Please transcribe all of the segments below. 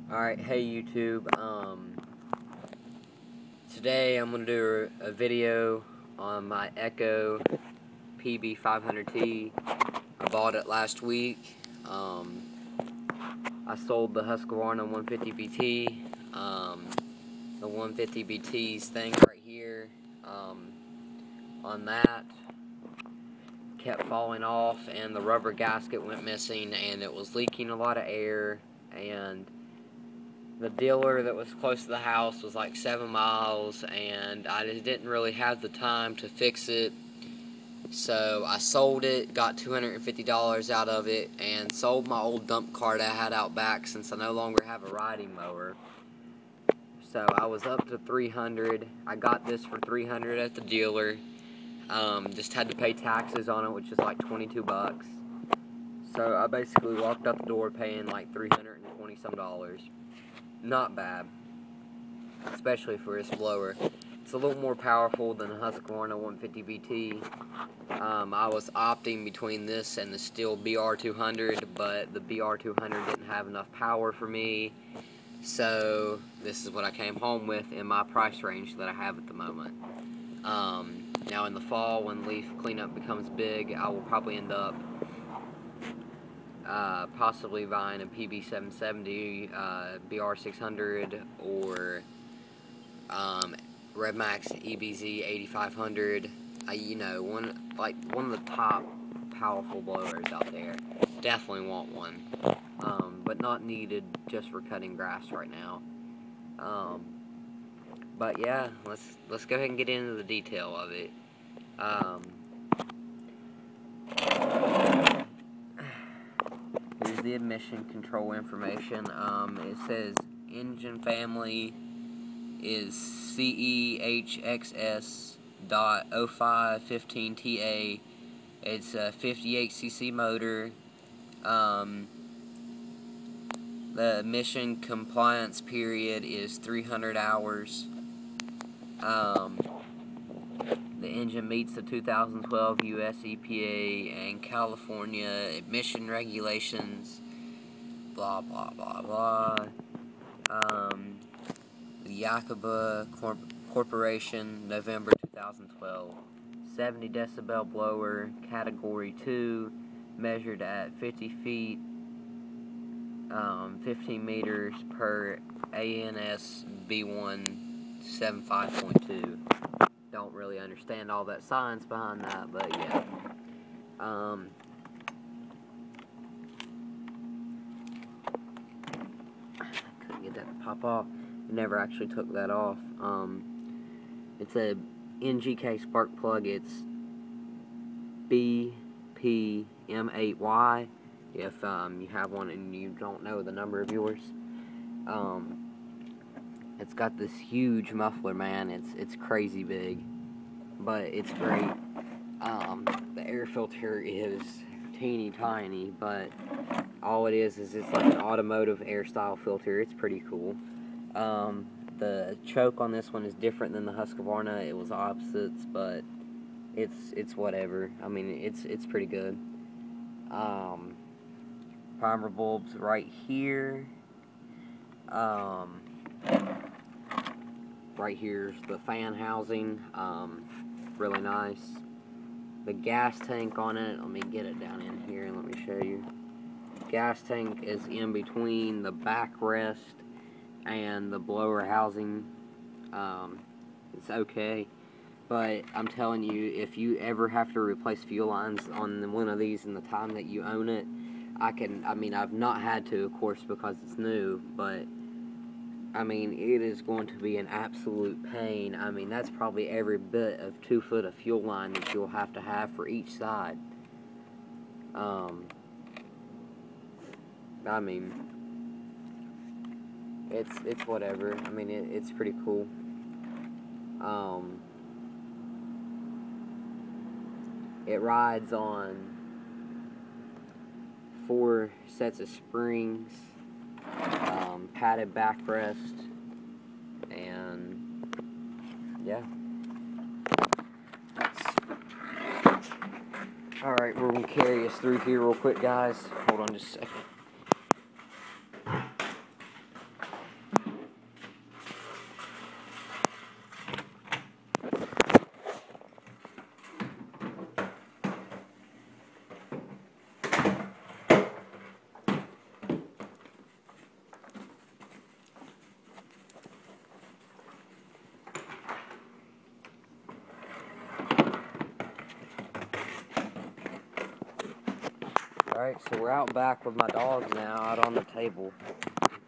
Alright, hey YouTube, today I'm going to do a video on my Echo Pb-500-T. I bought it last week. I sold the Husqvarna 150-BT. The 150-BT's thing right here, on that, kept falling off and the rubber gasket went missing and it was leaking a lot of air, and the dealer that was close to the house was like 7 miles, and I just didn't really have the time to fix it. So I sold it, got $250 out of it, and sold my old dump cart I had out back since I no longer have a riding mower. So I was up to $300. I got this for $300 at the dealer. Just had to pay taxes on it, which is like 22 bucks. So I basically walked out the door paying like $320 some. Not bad, especially for this blower. It's a little more powerful than the Husqvarna 150-BT. I was opting between this and the Stihl BR200, but the BR200 didn't have enough power for me, so this is what I came home with in my price range that I have at the moment. Now in the fall, when leaf cleanup becomes big, I will probably end up possibly buying a Pb-500-T, BR600, or Redmax EBZ 8500. You know, one of the top powerful blowers out there. Definitely want one, but not needed just for cutting grass right now. But yeah, let's go ahead and get into the detail of it. Here's the emission control information. It says engine family is CEHXS.0515TA. It's a 58cc motor. The emission compliance period is 300 hours. The engine meets the 2012 US EPA and California emission regulations, blah blah blah blah. The Yakuba Corporation, November 2012. 70 decibel blower, category 2, measured at 50 feet, 15 meters per ANS B175.2. Don't really understand all that science behind that, but yeah. Couldn't get that to pop off. Never actually took that off. It's a NGK spark plug. It's BP-M8Y. If you have one and you don't know the number of yours. It's got this huge muffler, man. It's crazy big, but it's great. The air filter is teeny tiny, but all it is it's like an automotive air style filter. It's pretty cool. The choke on this one is different than the Husqvarna. It was opposites, but it's whatever. I mean, it's pretty good. Primer bulbs right here. Right here's the fan housing. Really nice. The gas tank on it, let me get it down in here and let me show you. Gas tank is in between the backrest and the blower housing. It's okay, but I'm telling you, if you ever have to replace fuel lines on one of these in the time that you own it, I mean, I've not had to, of course, because it's new, but I mean, it is going to be an absolute pain. I mean, that's probably every bit of 2 foot of fuel line that you'll have to have for each side. I mean, it's whatever. I mean, it's pretty cool. It rides on 4 sets of springs, padded backrest, and yeah. Alright, we're going to carry us through here real quick, guys. Hold on just a second. Alright, so we're out back with my dogs now, out on the table.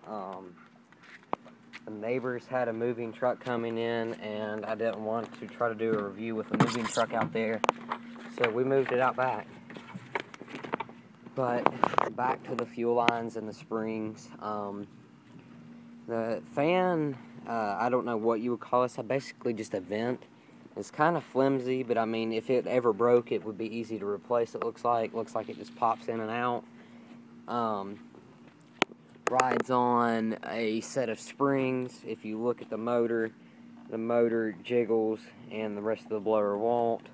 The neighbors had a moving truck coming in, and I didn't want to try to do a review with a moving truck out there, so we moved it out back. But back to the fuel lines and the springs. The fan, I don't know what you would call it. It's basically just a vent. It's kind of flimsy, but I mean, if it ever broke, it would be easy to replace. It looks like it just pops in and out. Rides on a set of springs. If you look at the motor jiggles, and the rest of the blower won't.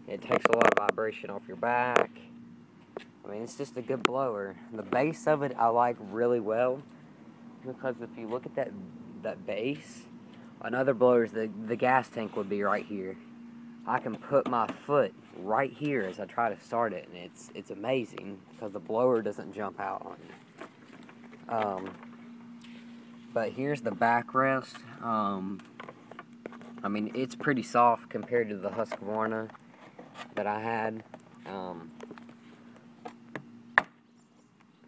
It takes a lot of vibration off your back. I mean, it's just a good blower. The base of it I like really well, because if you look at that base, on other blowers, the gas tank would be right here. I can put my foot right here as I try to start it, and it's amazing because the blower doesn't jump out on you. But here's the backrest. I mean, it's pretty soft compared to the Husqvarna that I had.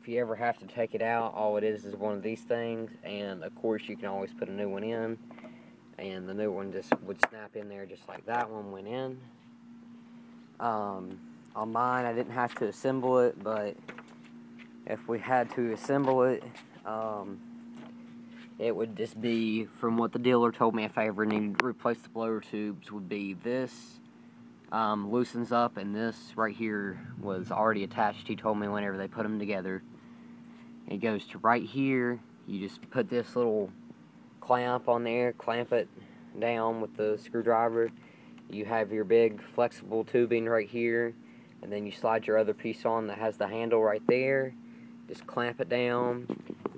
If you ever have to take it out, all it is one of these things, and of course you can always put a new one in, and the new one just would snap in there just like that one went in. On mine, I didn't have to assemble it, but if we had to assemble it, it would just be, from what the dealer told me, if I ever needed to replace the blower tubes, would be this loosens up, and this right here was already attached. He told me whenever they put them together. It goes to right here. You just put this little clamp on there, clamp it down with the screwdriver. You have your big flexible tubing right here, and then you slide your other piece on that has the handle right there. Just clamp it down,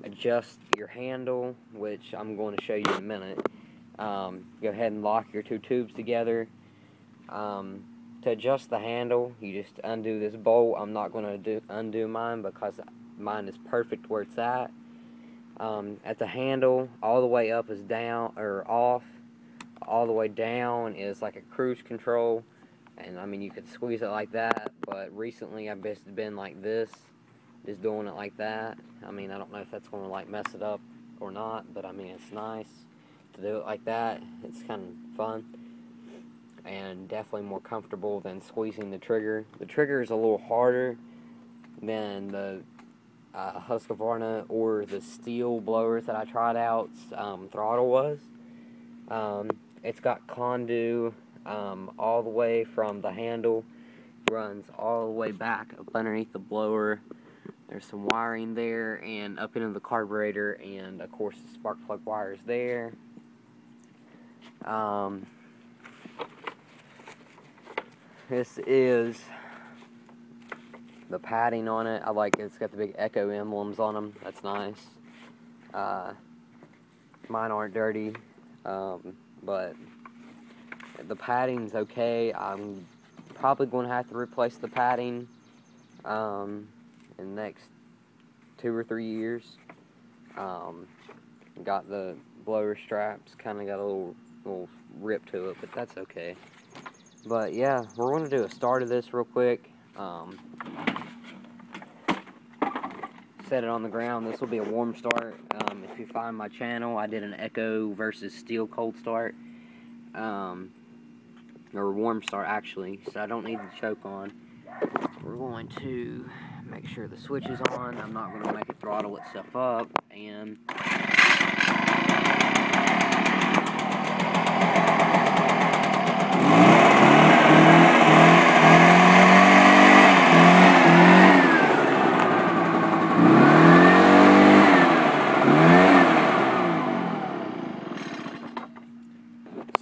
adjust your handle, which I'm going to show you in a minute. Go ahead and lock your two tubes together. To adjust the handle, you just undo this bolt. I'm not going to undo mine because mine is perfect where it's at. At the handle, all the way up is down or off. All the way down is like a cruise control, and I mean you could squeeze it like that. But recently I've just been like this, just doing it like that. I mean, I don't know if that's going to like mess it up or not, but I mean it's nice to do it like that. It's kind of fun, and definitely more comfortable than squeezing the trigger. The trigger is a little harder than the Husqvarna or the steel blowers that I tried out. Throttle was. It's got condu all the way from the handle, runs all the way back up underneath the blower. There's some wiring there, and up into the carburetor, and of course the spark plug wires there. This is the padding on it. I like it. It's got the big Echo emblems on them. That's nice. Mine aren't dirty, but the padding's okay. I'm probably going to have to replace the padding in the next 2 or 3 years. Got the blower straps, kind of got a little rip to it, but that's okay. But yeah, we're going to do a start of this real quick. Set it on the ground. This will be a warm start. If you find my channel, I did an Echo versus steel cold start, or warm start actually, so I don't need the choke on. We're going to make sure the switch is on. I'm not going to make it throttle itself up, and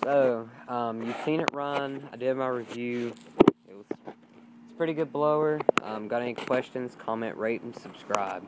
so, you've seen it run. I did my review. It's a pretty good blower. Got any questions, comment, rate, and subscribe.